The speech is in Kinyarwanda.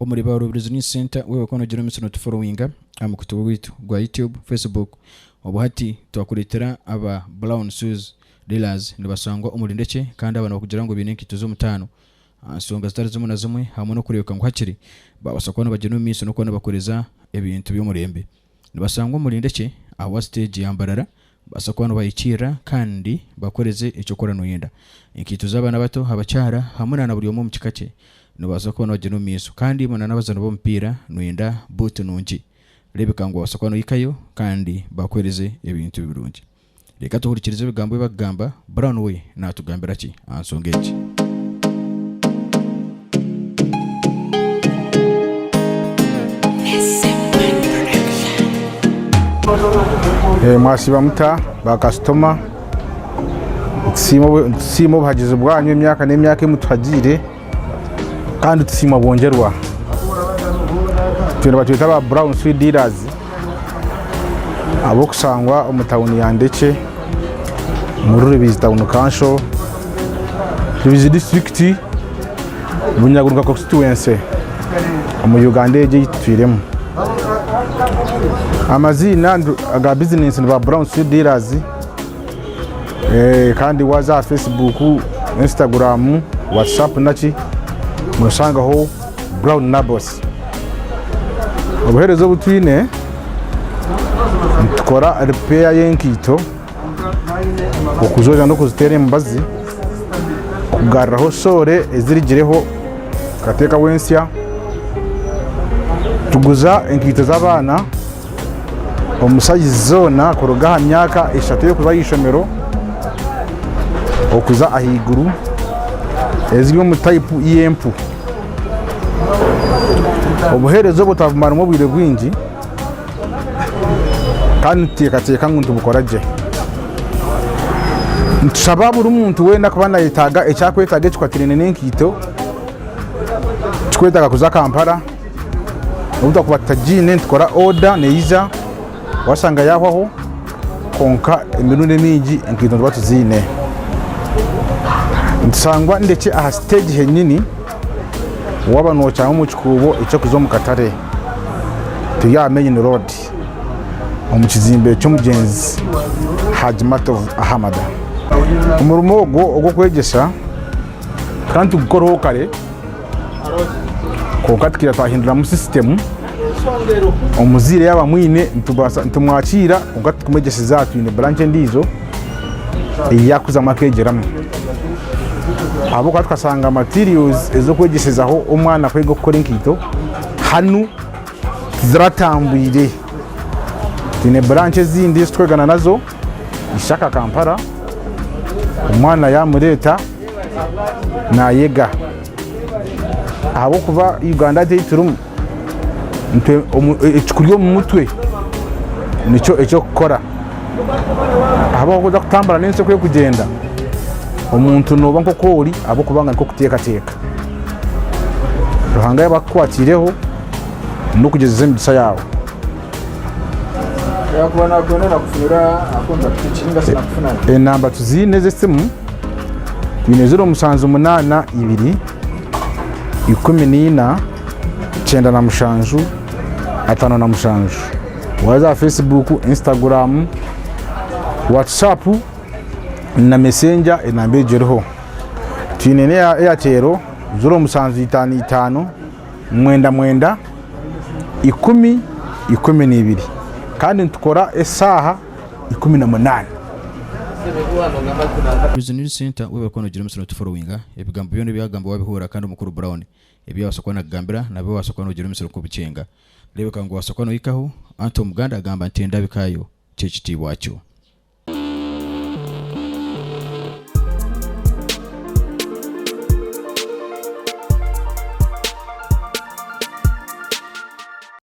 muri ba Rubirizi Center wewe kono gira misino tufollowinga amukutu witu gwa YouTube Facebook obuhati twakuretera aba brown shoes dealers nibasangwa umurindeke kandi abantu bakugira ngo binenki tuzo mutano songa zitari zimwe na zimwe hamwe no kureka ngo hakiri babasakwana bageno miso no kwana bakoreza ebintu by'umurembe nibasangwa umurindeke aho stage yambarara basakwana bayikira kandi bakoreze icyo korano yenda inkito z'abana bato abacyara hamwe na buri mu mukikace nibasakwana bageno miso kandi mwana nabazana bo mpira nuyenda boot nungi rebeka ngo basakwana yikayo kandi bakoreze ebintu birungi reka tuhurikirize ibigambo bagamba brown way natugambira ki ansongeje mwasiba muta ba customer simo bagize bwanyu imyaka n'imyaka mutagire kandi tsimo bongerwa tira batwita ba brown shoe dealers abo kusangwa umutawuni yandeke muri Rubirizi town council Rubirizi district Bunyagurwa constituency mu Uganda yitwiremo amazina aga business ba brown shoe dealers kandi waza Facebook Instagram WhatsApp nachi musanga ho brown nabos obuherezo butwine tukora repair y'Keito okuzoja no kuzitere mbazi kugarraho sore ezirigireho kateka wensya tuguza Keito z'abana omusayi zona kuruga myaka 3 yo kuba yishomero okuza ahiguru ezimwe mu type y'empu obuherezo butavumara mu bwire bwingi kandi tekateka ngo ntubukoraje nshababu rumuntu wenda kubana yitaga ecyakwetaga Ahakyikwatirine n'Keito twetaga kuza Kampala ubuta kubatajine tukora order neiza wasanga yahwaho konka emirunde mingi Keito batuzine nsangwa ndeke aha stage henini wabano cyangwa mu kikubo icyo kuzo mu Katare tuyamenye road omukizimbe cyo mugenzi Hajimato Ahamada umurumo ogo kwegesha kandi gukoroho kare ko katkira twahindura mu system omuzire yaba mwine ntumwakira ugati kumegese zatu ine branch ndizo yakuza makegeramo abo kwasanga materials ezo kwegesezaho umwana kwego gukora Keito hanu ziratambwire tine branch zindi twegana nazo ishaka Kampala umwana yamureta na yega abo kuva Uganda deyiturum ekuriyo mu mutwe nico echo gukora abo kuza kutambara nense kwe kugenda omuntu noba nkoko uri abo kubanga nko kuteka ruhanga yabakwatireho no kugeza emisa yawo yakubona konera kufura akonza kucinga sinakufuna namba tuzineze simu binezero musanzu 8 2 14 9 na mushanju 5 na mushanju waza Facebook Instagram WhatsApp na Messenger enambejereho twinene ya Airtel zuro musanzu 5 5 10 12 kandi ntukora esaha 18 Rubirizi Center wewe kono gira misino tufollowinga ebigambo byone byagambo wabihura kandi umukuru Brown ebyo wasakwana gambira nabo wasakwana gira misino kubicenga rebeka ngo wasakwana yikaho anto muganda agamba ntenda bikayo ceciti wacho